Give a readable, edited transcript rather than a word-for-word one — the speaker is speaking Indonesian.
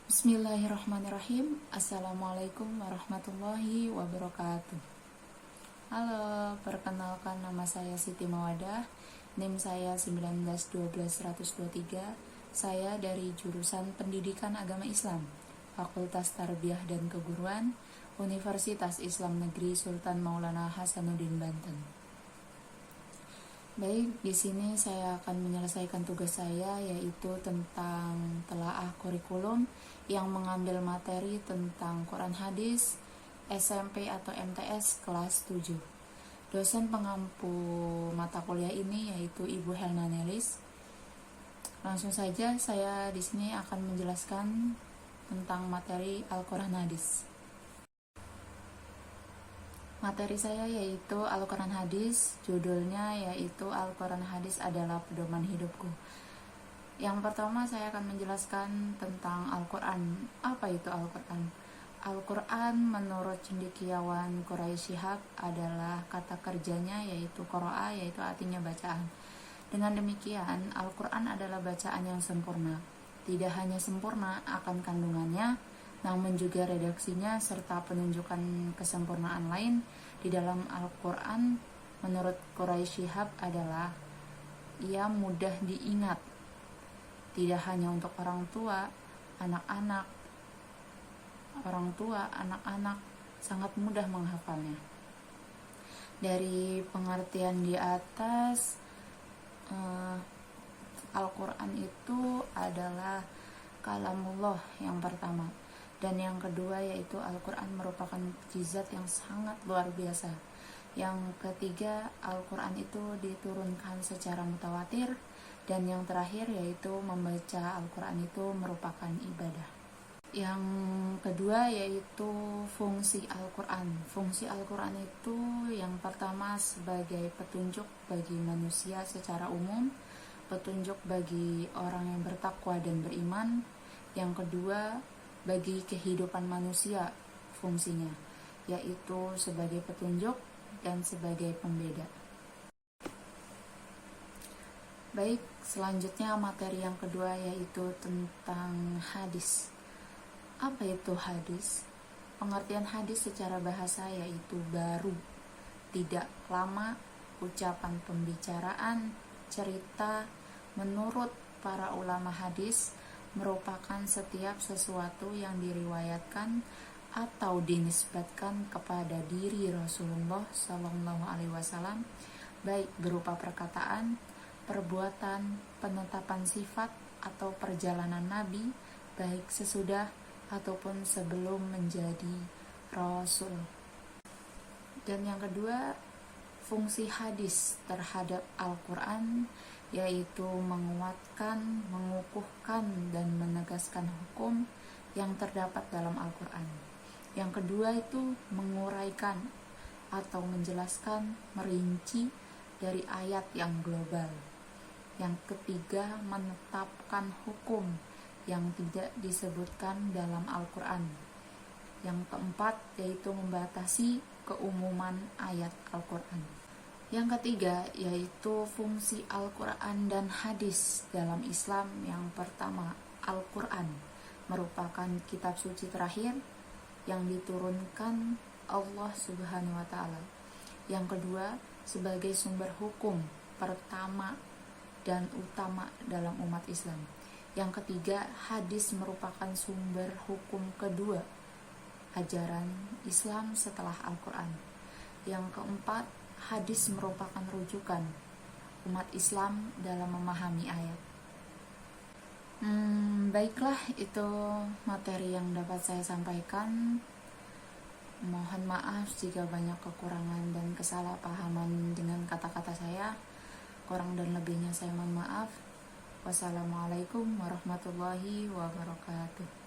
Bismillahirrahmanirrahim. Assalamualaikum warahmatullahi wabarakatuh. Halo, perkenalkan nama saya Siti Mawadah. NIM saya 1912123. Saya dari jurusan Pendidikan Agama Islam, Fakultas Tarbiyah dan Keguruan, Universitas Islam Negeri Sultan Maulana Hasanuddin Banten. Baik, di sini saya akan menyelesaikan tugas saya, yaitu tentang telaah kurikulum yang mengambil materi tentang Quran Hadis SMP atau MTS kelas 7. Dosen pengampu mata kuliah ini yaitu Ibu Helna Nelis. Langsung saja saya di sini akan menjelaskan tentang materi Al-Quran Hadis. Materi saya yaitu Al-Quran Hadis, judulnya yaitu Al-Quran Hadis adalah pedoman hidupku. Yang pertama saya akan menjelaskan tentang Al-Quran. Apa itu Al-Quran? Al-Quran menurut cendekiawan Quraisy Shihab adalah kata kerjanya yaitu qira'a, yaitu artinya bacaan. Dengan demikian, Al-Quran adalah bacaan yang sempurna. Tidak hanya sempurna akan kandungannya, namun juga redaksinya serta penunjukan kesempurnaan lain di dalam Al-Quran menurut Quraisy Shihab adalah ia mudah diingat, tidak hanya untuk orang tua, anak-anak sangat mudah menghafalnya. Dari pengertian di atas, Al-Quran itu adalah kalamullah yang pertama. Dan yang kedua yaitu Al-Quran merupakan mukjizat yang sangat luar biasa. Yang ketiga, Al-Quran itu diturunkan secara mutawatir. Dan yang terakhir yaitu membaca Al-Quran itu merupakan ibadah. Yang kedua yaitu fungsi Al-Quran. Fungsi Al-Quran itu yang pertama sebagai petunjuk bagi manusia secara umum, petunjuk bagi orang yang bertakwa dan beriman. Yang kedua, bagi kehidupan manusia fungsinya, yaitu sebagai petunjuk dan sebagai pembeda. Baik, selanjutnya materi yang kedua yaitu tentang hadis. Apa itu hadis? Pengertian hadis secara bahasa yaitu baru, tidak lama, ucapan pembicaraan, cerita. Menurut para ulama hadis merupakan setiap sesuatu yang diriwayatkan atau dinisbatkan kepada diri Rasulullah SAW, baik berupa perkataan, perbuatan, penetapan sifat atau perjalanan Nabi, baik sesudah ataupun sebelum menjadi Rasul. Dan yang kedua, fungsi hadis terhadap Al-Quran yaitu menguatkan, mengukuhkan, dan menegaskan hukum yang terdapat dalam Al-Quran. Yang kedua itu menguraikan atau menjelaskan, merinci dari ayat yang global. Yang ketiga, menetapkan hukum yang tidak disebutkan dalam Al-Quran. Yang keempat yaitu membatasi keumuman ayat Al-Quran. Yang ketiga yaitu fungsi Al-Quran dan hadis dalam Islam. Yang pertama, Al-Quran merupakan kitab suci terakhir yang diturunkan Allah Subhanahu wa Ta'ala. Yang kedua, sebagai sumber hukum pertama dan utama dalam umat Islam. Yang ketiga, hadis merupakan sumber hukum kedua ajaran Islam setelah Al-Quran. Yang keempat, hadis merupakan rujukan umat Islam dalam memahami ayat. Baiklah, itu materi yang dapat saya sampaikan. Mohon maaf jika banyak kekurangan dan kesalahpahaman dengan kata-kata saya. Kurang dan lebihnya saya mohon maaf. Wassalamualaikum warahmatullahi wabarakatuh.